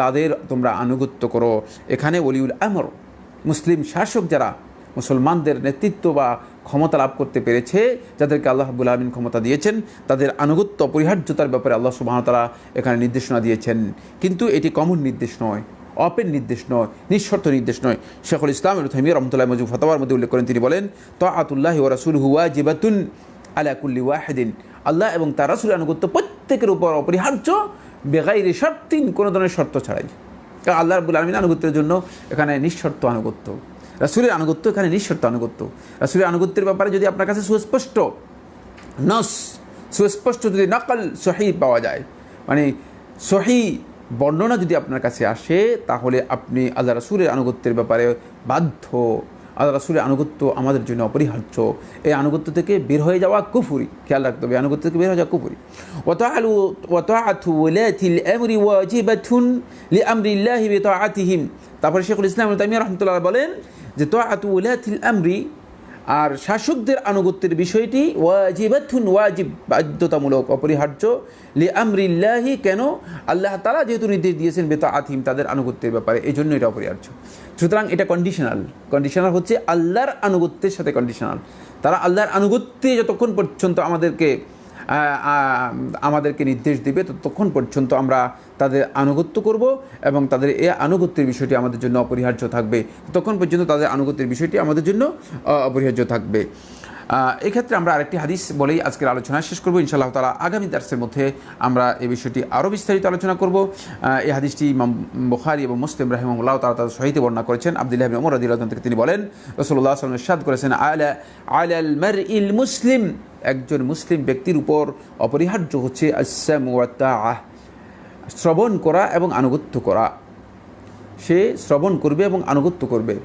তাদের তোমরা আনুগত্য করো। এখানে ওলিউল আমর মুসলিম শাসক যারা মুসলমানদের নেতৃত্ব বা ক্ষমতা লাভ করতে পেরেছে, যাদেরকে আল্লাহ রাব্বুল আলামিন ক্ষমতা দিয়েছেন, তাদের আনুগত্য অপরিহার্যতার ব্যাপারে আল্লাহ সুবহানাহু ওয়া তাআলা এখানে নির্দেশনা দিয়েছেন। কিন্তু এটি কমন নির্দেশ নয়, অপেন নির্দেশ নয়, নিঃশর্ত নির্দেশ নয়। শেখুল ইসলাম ইবনে তাইমিয়া রাহমাতুল্লাহি মাজমু ফাতাওয়ার মধ্যে উল্লেখ করেন, তিনি বলেন, তাআতুল্লাহি ওয়া রাসূলুহু ওয়াজিবাতুন আলা কুল্লি ওয়াহিদিন, আল্লাহ এবং তার রাসূলের আনুগত্য প্রত্যেকের উপর অপরিহার্য, বেগাইরি শর্তিন, কোনো ধরনের শর্ত ছাড়াই। কারণ আল্লাহ রাব্বুল আলামিন আনুগত্যের জন্য এখানে নিঃশর্ত আনুগত্য, রাসূলের আনুগত্য এখানে নিঃশর্ত আনুগত্য। রাসূলের আনুগত্যের ব্যাপারে যদি আপনার কাছে সুস্পষ্ট নস, সুস্পষ্ট যদি নকল সহি পাওয়া যায়, মানে সহি বর্ণনা যদি আপনার কাছে আসে, তাহলে আপনি আল্লাহ রাসূলের আনুগত্যের ব্যাপারে বাধ্য। আল্লাহ রাসূলের আনুগত্য আমাদের জন্য অপরিহার্য। এই আনুগত্য থেকে বের হয়ে যাওয়া কুফরি, খেয়াল রাখতে হবে, আনুগত্য থেকে বের হয়ে যাওয়া কুফরি। ওয়া তাআতু ওয়ালাতিল আমরি ওয়াজিবাতুন লিআমরিল্লাহি বিতাআতিহিম। তারপরে শেখুল ইসলাম ইবনে তাইমিয়া রাহমাতুল্লাহ বলেন যে তাআতু ওয়ালাতিল আমরি, আর শাসকদের আনুগত্যের বিষয়টি ওয়াজিবাতুন, ওয়াজিব বাধ্যতামূলক, অপরিহার্য, লিআমরিল্লাহি, কেন? আল্লাহ তাআলা যেহেতু নির্দেশ দিয়েছেন বিতাআতিহিম, তাদের আনুগত্যের ব্যাপারে, এই জন্য এটা অপরিহার্য। সুতরাং এটা কন্ডিশনাল, কন্ডিশনাল হচ্ছে আল্লাহর আনুগত্যের সাথে কন্ডিশনাল। তারা আল্লাহর আনুগত্যে যতক্ষণ পর্যন্ত আমাদেরকে নির্দেশ দেবে ততক্ষণ পর্যন্ত আমরা তাদের আনুগত্য করব এবং তাদের এই আনুগত্যের বিষয়টি আমাদের জন্য অপরিহার্য থাকবে, ততক্ষণ পর্যন্ত তাদের আনুগত্যের বিষয়টি আমাদের জন্য অপরিহার্য থাকবে। এক্ষেত্রে আমরা আরেকটি হাদিস বলেই আজকের আলোচনা শেষ করব ইনশাআল্লাহ তাআলা। আগামী দার্সের মধ্যে আমরা এই বিষয়টি আরও বিস্তারিত আলোচনা করব। এই হাদিসটি ইমাম বুখারী এবং মুসলিম রাহিমাহুল্লাহ তাআলা তাদের সহিতে বর্ণনা করেছেন। আব্দুল্লাহ ইবনে উমর রাদিয়াল্লাহু আনহু থেকে তিনি বলেন, রাসূলুল্লাহ সাল্লাল্লাহু আলাইহি ওয়াসাল্লাম ইরশাদ করেছেন, আলাল মারইল মুসলিম, একজন মুসলিম ব্যক্তির উপর অপরিহার্য হচ্ছে আস-সামউ ওয়া তাআহ, শ্রবণ করা এবং আনুগত্য করা। সে শ্রবণ করবে এবং আনুগত্য করবে।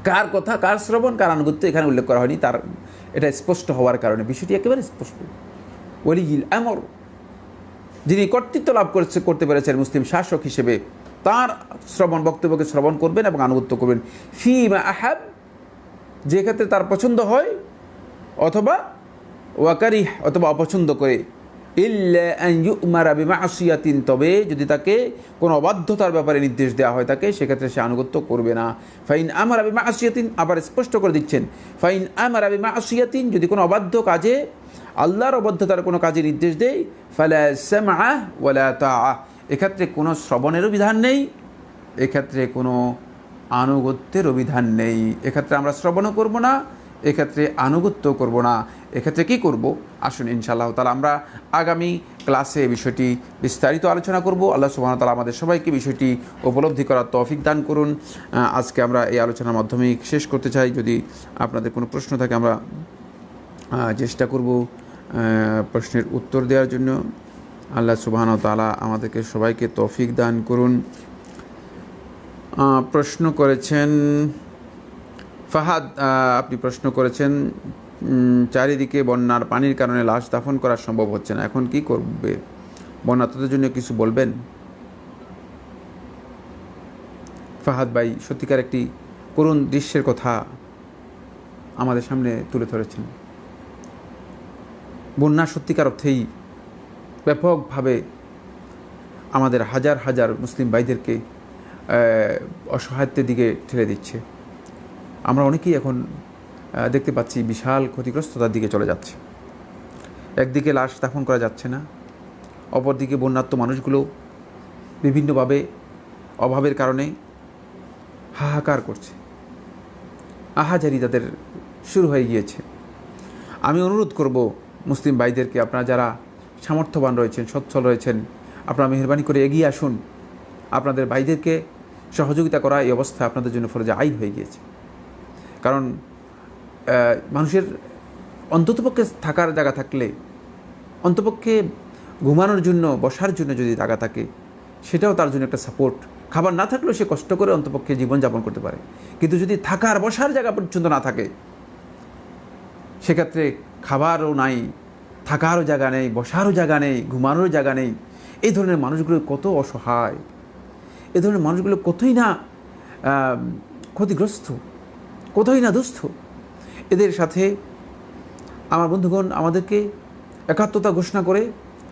কার কথা, কার শ্রবণ, কার আনুগত্য এখানে উল্লেখ করা হয়নি, তার এটা স্পষ্ট হওয়ার কারণে বিষয়টি একেবারে স্পষ্ট। ওলিউল আমর, যিনি কর্তৃত্ব লাভ করতে পেরেছেন মুসলিম শাসক হিসেবে, তার শ্রবণ বক্তব্যকে শ্রবণ করবেন এবং আনুগত্য করবেন। ফিমা আহাব, যে ক্ষেত্রে তার পছন্দ হয়, অথবা ওয়াকারিহ, অথবা অপছন্দ করে। ইল্লা আন ইউমারা বিমাসিয়াতিন, তবে যদি তাকে কোনো অবাধ্যতার ব্যাপারে নির্দেশ দেওয়া হয় তাকে, সেক্ষেত্রে সে আনুগত্য করবে না। ফাইন আমারা বিমাসিয়াতিন, আবার স্পষ্ট করে দিচ্ছেন, ফাইন আমারা বিমাসিয়াতিন, যদি কোনো অবাধ্য কাজে, আল্লাহর অবাধ্যতার কোনো কাজে নির্দেশ দেয়, ফালা সামআ ওয়ালা তাআ, এক্ষেত্রে কোনো শ্রবণেরও বিধান নেই, এক্ষেত্রে কোনো আনুগত্যেরও বিধান নেই। এক্ষেত্রে আমরা শ্রবণও করব না, এক্ষেত্রে আনুগত্য করব না। এক্ষেত্রে কী করব? আসুন ইনশাআল্লাহ তাআলা আমরা আগামী ক্লাসে বিষয়টি বিস্তারিত আলোচনা করব। আল্লাহ সুবহানাহু ওয়া তাআলা আমাদের সবাইকে বিষয়টি উপলব্ধি করার তৌফিক দান করুন। আজকে আমরা এই আলোচনার মাধ্যমেই শেষ করতে চাই। যদি আপনাদের কোনো প্রশ্ন থাকে আমরা চেষ্টা করব প্রশ্নের উত্তর দেওয়ার জন্য। আল্লাহ সুবহানাহু ওয়া তাআলা আমাদেরকে সবাইকে তৌফিক দান করুন। প্রশ্ন করেছেন ফাহাদ, আপনি প্রশ্ন করেছেন, চারিদিকে বন্যার পানির কারণে লাশ দাফন করা সম্ভব হচ্ছে না, এখন কি করবে? বন্যার্তদের জন্য কিছু বলবেন? ফাহাদ ভাই সত্যিকার একটি করুণ দৃশ্যের কথা আমাদের সামনে তুলে ধরেছেন। বন্যা সত্যিকার অর্থেই ব্যাপকভাবে আমাদের হাজার হাজার মুসলিম ভাইদেরকে অসহায়ত্বের দিকে ঠেলে দিচ্ছে। আমরা অনেকেই এখন দেখতে পাচ্ছি বিশাল ক্ষতিগ্রস্ততার দিকে চলে যাচ্ছে। একদিকে লাশ দাফন করা যাচ্ছে না, অপরদিকে বন্যার্ত মানুষগুলো বিভিন্নভাবে অভাবের কারণে হাহাকার করছে, আহাজারি তাদের শুরু হয়ে গিয়েছে। আমি অনুরোধ করব মুসলিম ভাইদেরকে, আপনারা যারা সামর্থ্যবান রয়েছেন, সচ্ছল রয়েছেন, আপনারা মেহেরবানি করে এগিয়ে আসুন। আপনাদের ভাইদেরকে সহযোগিতা করা এই অবস্থা আপনাদের জন্য ফরজে আইন হয়ে গিয়েছে। কারণ মানুষের অন্ততপক্ষে থাকার জায়গা থাকলে, অন্তপক্ষে ঘুমানোর জন্য, বসার জন্য যদি জায়গা থাকে, সেটাও তার জন্য একটা সাপোর্ট। খাবার না থাকলেও সে কষ্ট করে অন্তপক্ষে জীবনযাপন করতে পারে। কিন্তু যদি থাকার বসার জায়গা পর্যন্ত না থাকে, সেক্ষেত্রে খাবারও নাই, থাকারও জায়গা নেই, বসারও জায়গা নেই, ঘুমানোর জায়গা নেই। এই ধরনের মানুষগুলো কত অসহায়, এই ধরনের মানুষগুলো কতই না ক্ষতিগ্রস্ত, কতই না দুস্থ। এদের সাথে আমার বন্ধুগণ আমাদেরকে একাত্মতা ঘোষণা করে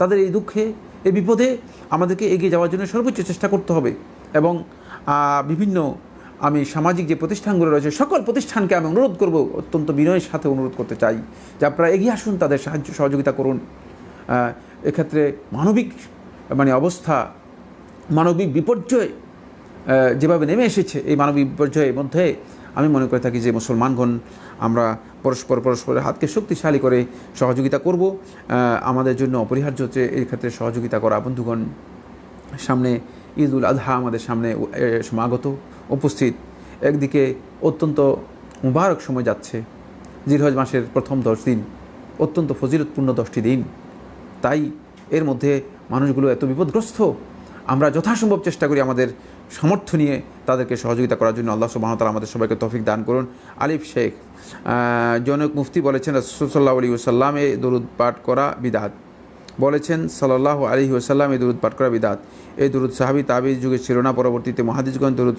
তাদের এই দুঃখে, এই বিপদে আমাদেরকে এগিয়ে যাওয়ার জন্য সর্বোচ্চ চেষ্টা করতে হবে। এবং বিভিন্ন আমি সামাজিক যে প্রতিষ্ঠানগুলো রয়েছে, সকল প্রতিষ্ঠানকে আমি অনুরোধ করব, অত্যন্ত বিনয়ের সাথে অনুরোধ করতে চাই যে আপনারা এগিয়ে আসুন, তাদের সাহায্য সহযোগিতা করুন। এক্ষেত্রে মানবিক অবস্থা, মানবিক বিপর্যয় যেভাবে নেমে এসেছে, এই মানবিক বিপর্যয়ের মধ্যে আমি মনে করে থাকি যে মুসলমানগণ আমরা পরস্পরের হাতকে শক্তিশালী করে সহযোগিতা করব। আমাদের জন্য অপরিহার্য হচ্ছে এই ক্ষেত্রে সহযোগিতা করা। বন্ধুগণ, সামনে ঈদুল আজহা আমাদের সামনে সমাগত, উপস্থিত। একদিকে অত্যন্ত মুবারক সময় যাচ্ছে, জিলহজ মাসের প্রথম 10 দিন, অত্যন্ত ফজিলতপূর্ণ 10টি দিন। তাই এর মধ্যে মানুষগুলো এত বিপদগ্রস্ত, আমরা যথাসম্ভব চেষ্টা করি আমাদের সামর্থ্য নিয়ে তাদেরকে সহযোগিতা করার জন্য। আল্লাহ সুবহানাহু ওয়া তাআলা আমাদের সবাইকে তৌফিক দান করুন। আলিফ শেখ জনক মুফতি বলেছেন, রাসূল সাল্লাল্লাহু আলাইহি ওয়াসাল্লাম এ দরুদ পাঠ করা বিদআত। বলেছেন সাল্লাল্লাহু আলাইহি ওয়াসাল্লাম এই দরুদ পাঠ করা বিদআত। এই দরুদ সাহাবী তাবী যুগে ছিল না, পরবর্তীতে মুহাদ্দিসগণ দরুদ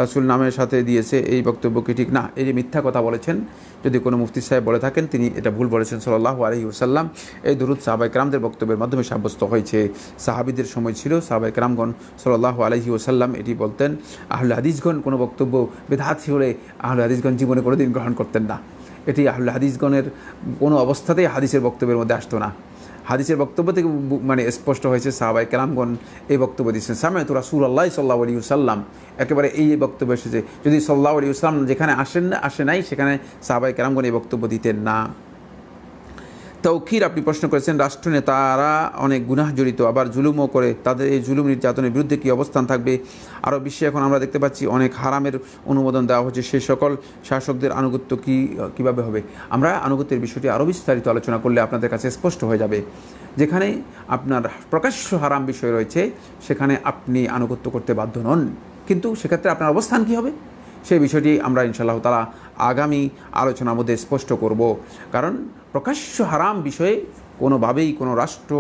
রাসূল নামের সাথে দিয়েছে। এই বক্তব্য কি ঠিক? না, এই যে মিথ্যা কথা বলেছেন, যদি কোনো মুফতি সাহেব বলে থাকেন তিনি এটা ভুল বলেছেন। সাল্লাল্লাহু আলাইহি ওয়াসাল্লাম এই দরুদ সাহাবায়ে কেরামদের বক্তব্যের মাধ্যমে সাব্যস্ত হয়েছে। সাহাবীদের সময় ছিল, সাহাবায়ে কেরামগণ সাল্লাল্লাহু আলাইহি ওয়াসাল্লাম এটি বলতেন। আহলে হাদিসগণ কোনো বক্তব্য বিদআত হলে আহলে হাদিসগণ জীবনে কোনোদিন গ্রহণ করতেন না। এটি আহলে হাদিসগণের কোনো অবস্থাতেই হাদিসের বক্তব্যের মধ্যে আসতো না। হাদিসের বক্তব্য থেকে স্পষ্ট হয়েছে সাহাবায়ে কেরামগণ এই বক্তব্য দিচ্ছেন, সামিআতু রাসূলুল্লাহ সাল্লাল্লাহু আলাইহি ওয়াসাল্লাম, একেবারে এই বক্তব্য এসেছে। যদি সাল্লাল্লাহু আলাইহি ওয়াসাল্লাম যেখানে আসে নাই, সেখানে সাহাবায়ে কেরামগণ এই বক্তব্য দিতেন না। তৌকির আপনি প্রশ্ন করেছেন, রাষ্ট্রনেতারা অনেক গুনাহ জড়িত, আবার জুলুমও করে, তাদের এই জুলুম নির্যাতনের বিরুদ্ধে কী অবস্থান থাকবে? আরও বিশ্বে এখন আমরা দেখতে পাচ্ছি অনেক হারামের অনুমোদন দেওয়া হচ্ছে, সেই সকল শাসকদের আনুগত্য কীভাবে হবে? আমরা আনুগত্যের বিষয়টি আরও বিস্তারিত আলোচনা করলে আপনাদের কাছে স্পষ্ট হয়ে যাবে। যেখানে আপনার প্রকাশ্য হারাম বিষয় রয়েছে, সেখানে আপনি আনুগত্য করতে বাধ্য নন, কিন্তু সেক্ষেত্রে আপনার অবস্থান কী হবে সেই বিষয়টি আমরা ইনশাআল্লাহ তাআলা আগামী আলোচনার মধ্যে স্পষ্ট করব। কারণ প্রকাশ্য হারাম বিষয়ে কোনোভাবেই কোনো রাষ্ট্র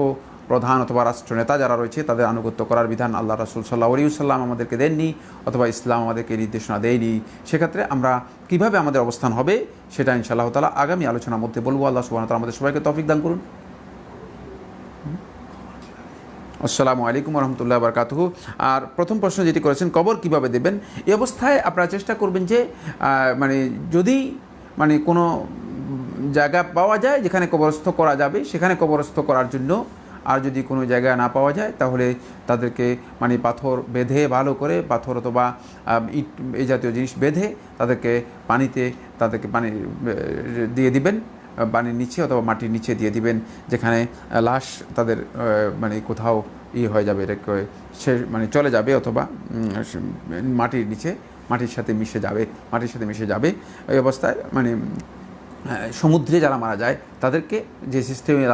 প্রধান অথবা রাষ্ট্রনেতা যারা রয়েছে তাদের আনুগত্য করার বিধান আল্লাহ রাসূল সাল্লাল্লাহু আলাইহি ওয়াসাল্লাম আমাদেরকে দেননি, অথবা ইসলাম আমাদেরকে নির্দেশনা দেয়নি। সেক্ষেত্রে আমরা কিভাবে আমাদের অবস্থান হবে সেটা ইনশাআল্লাহ তাআলা আগামী আলোচনার মধ্যে বলবো। আল্লাহ সুবহানাহু ওয়া তাআলা আমাদের সবাইকে তৌফিক দান করুন। আসসালামু আলাইকুম ওয়া রাহমাতুল্লাহি ওয়া বারাকাতুহু। আর প্রথম প্রশ্ন যেটি করেছেন, কবর কিভাবে দেবেন, এই অবস্থায় আপনারা চেষ্টা করবেন যে যদি কোনো জায়গা পাওয়া যায় যেখানে কবরস্থ করা যাবে, সেখানে কবরস্থ করার জন্য। আর যদি কোনো জায়গা না পাওয়া যায়, তাহলে তাদেরকে পাথর বেঁধে, ভালো করে পাথর অথবা ইট এই জাতীয় জিনিস বেঁধে তাদেরকে পানি দিয়ে দিবেন, পানির নিচে অথবা মাটির নিচে দিয়ে দিবেন, যেখানে লাশ তাদের কোথাও হয়ে যাবে, সে চলে যাবে, অথবা মাটির নিচে মাটির সাথে মিশে যাবে। এই অবস্থায় সমুদ্রে যারা মারা যায় তাদেরকে যে সিস্টেমে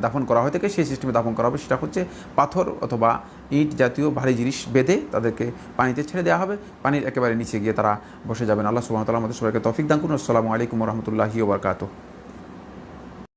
দাফন করা হয়ে থাকে, সেই সিস্টেমে দাফন করা হবে। সেটা হচ্ছে পাথর অথবা ইট জাতীয় ভারী জিনিস বেঁধে তাদেরকে পানিতে ছেড়ে দেওয়া হবে, পানির একেবারে নিচে গিয়ে তারা বসে যাবেন। আল্লাহ সুবহানাহু ওয়া তাআলা আমাদের সবাইকে তৌফিক দান করুন। আসসালামু আলাইকুম ওয়া রাহমাতুল্লাহি ওয়া বারাকাতুহু।